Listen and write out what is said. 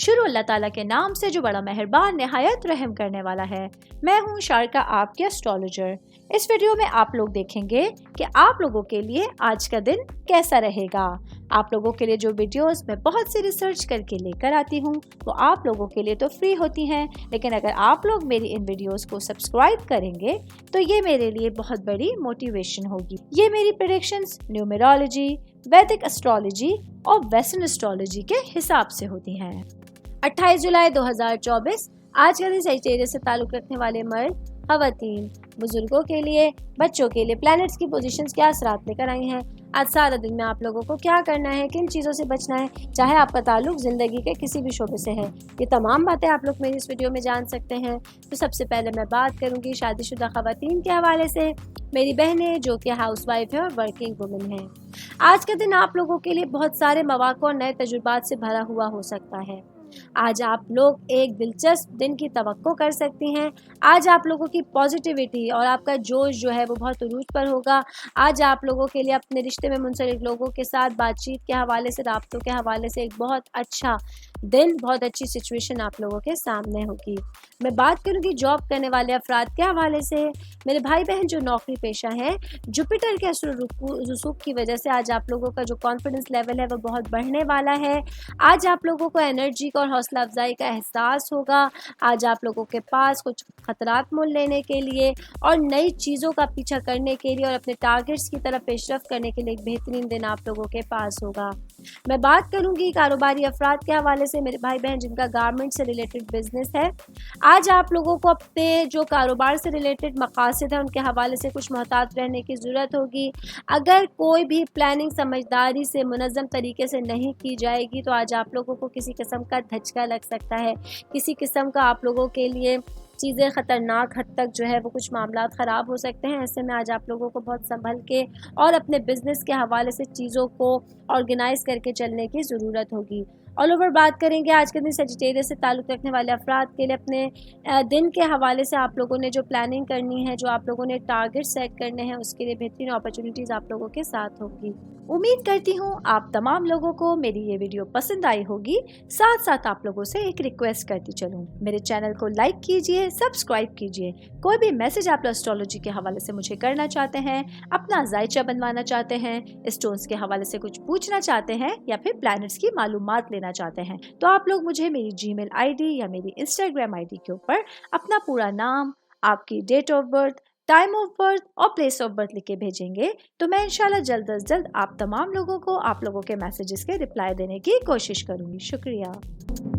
شروع اللہ تعالیٰ کے نام سے جو بڑا مہربان نہایت رحم کرنے والا ہے۔ میں ہوں شارکا، آپ کے اسٹرالوجر۔ اس ویڈیو میں آپ لوگ دیکھیں گے کہ آپ لوگوں کے لیے آج کا دن کیسا رہے گا۔ آپ لوگوں کے لیے جو ویڈیوز میں بہت سی ریسرچ کر کے لے کر آتی ہوں وہ آپ لوگوں کے لیے تو فری ہوتی ہیں، لیکن اگر آپ لوگ میری ان ویڈیوز کو سبسکرائب کریں گے تو یہ میرے لیے بہت بڑی موٹیویشن ہوگی۔ یہ میری پریڈکشنز نیومرولوجی، ویدک اسٹرالوجی اور ویسٹرن اسٹرالوجی کے حساب سے ہوتی ہیں۔ 28 جولائی 2024 آج کا دن سیجٹیریس سے تعلق رکھنے والے مرد، خواتین، بزرگوں کے لیے، بچوں کے لیے پلانٹس کی پوزیشنز کیا اثرات لے کر آئی ہیں۔ آج سارا دن میں آپ لوگوں کو کیا کرنا ہے، کن چیزوں سے بچنا ہے، چاہے آپ کا تعلق زندگی کے کسی بھی شعبے سے ہے، یہ تمام باتیں آپ لوگ میری اس ویڈیو میں جان سکتے ہیں۔ تو سب سے پہلے میں بات کروں گی شادی شدہ خواتین کے حوالے سے، میری بہنیں جو کہ ہاؤس وائف ہے اور ورکنگ وومن ہیں۔ آج کا دن آپ لوگوں کے لیے بہت سارے مواقع اور نئے تجربات سے بھرا ہوا ہو سکتا ہے۔ آج آپ لوگ ایک دلچسپ دن کی توقع کر سکتی ہیں۔ آج آپ لوگوں کی پازیٹیوٹی اور آپ کا جوش جو ہے وہ بہت عروج پر ہوگا۔ آج آپ لوگوں کے لیے اپنے رشتے میں منسلک لوگوں کے ساتھ بات چیت کے حوالے سے، رابطوں کے حوالے سے ایک بہت اچھا دن، بہت اچھی سچویشن آپ لوگوں کے سامنے ہوگی۔ میں بات کروں گی جاب کرنے والے افراد کے حوالے سے، میرے بھائی بہن جو نوکری پیشہ ہیں، جوپیٹر کے اثر و رسوخ کی وجہ سے آج آپ لوگوں کا جو کانفیڈنس لیول ہے وہ بہت بڑھنے والا ہے۔ آج آپ لوگوں کو انرجی کا اور حوصلہ افزائی کا احساس ہوگا۔ آج آپ لوگوں کے پاس کچھ خطرات مول لینے کے لیے اور نئی چیزوں کا پیچھا کرنے کے لیے اور اپنے ٹارگٹس کی طرف پیش رفت کرنے کے لیے ایک بہترین دن آپ لوگوں کے پاس ہوگا۔ میں بات کروں گی کاروباری افراد کے حوالے سے، میرے بھائی بہن جن کا گارمنٹ سے ریلیٹڈ بزنس ہے۔ آج آپ لوگوں کو اپنے جو کاروبار سے ریلیٹڈ مقاصد ہیں ان کے حوالے سے کچھ محتاط رہنے کی ضرورت ہوگی۔ اگر کوئی بھی پلاننگ سمجھداری سے، منظم طریقے سے نہیں کی جائے گی تو آج آپ لوگوں کو کسی قسم کا دھچکا لگ سکتا ہے، کسی قسم کا آپ لوگوں کے لیے چیزیں خطرناک حد تک جو ہے وہ کچھ معاملات خراب ہو سکتے ہیں۔ ایسے میں آج آپ لوگوں کو بہت سنبھل کے اور اپنے بزنس کے حوالے سے چیزوں کو آرگنائز کر کے چلنے کی ضرورت ہوگی۔ آل اوور بات کریں گے آج کے دن سیجٹیریس سے تعلق رکھنے والے افراد کے لیے، اپنے دن کے حوالے سے آپ لوگوں نے جو پلاننگ کرنی ہے، جو آپ لوگوں نے ٹارگٹ سیٹ کرنے ہیں، اس کے لیے بہترین اپرچونیٹیز آپ لوگوں کے ساتھ ہوگی۔ امید کرتی ہوں آپ تمام لوگوں کو میری یہ ویڈیو پسند آئی ہوگی۔ ساتھ ساتھ آپ لوگوں سے ایک ریکویسٹ کرتی چلوں، میرے چینل کو لائک کیجئے، سبسکرائب کیجئے۔ کوئی بھی میسج آپ اسٹرالوجی کے حوالے سے مجھے کرنا چاہتے ہیں، اپنا ذائچہ بنوانا چاہتے ہیں، اسٹونز کے حوالے سے کچھ پوچھنا چاہتے ہیں یا پھر پلانٹس کی معلومات لینا چاہتے ہیں تو آپ لوگ مجھے میری جی میل آئی ڈی یا میری انسٹاگرام آئی ڈی کے اوپر اپنا پورا نام، آپ کی date of birth, time of birth اور پلیس آف برتھ لکھ کے بھیجیں گے تو میں انشاءاللہ جلد از جلد آپ تمام لوگوں کو آپ لوگوں کے میسیجز کے رپلائی دینے کی کوشش کروں گی۔ شکریہ۔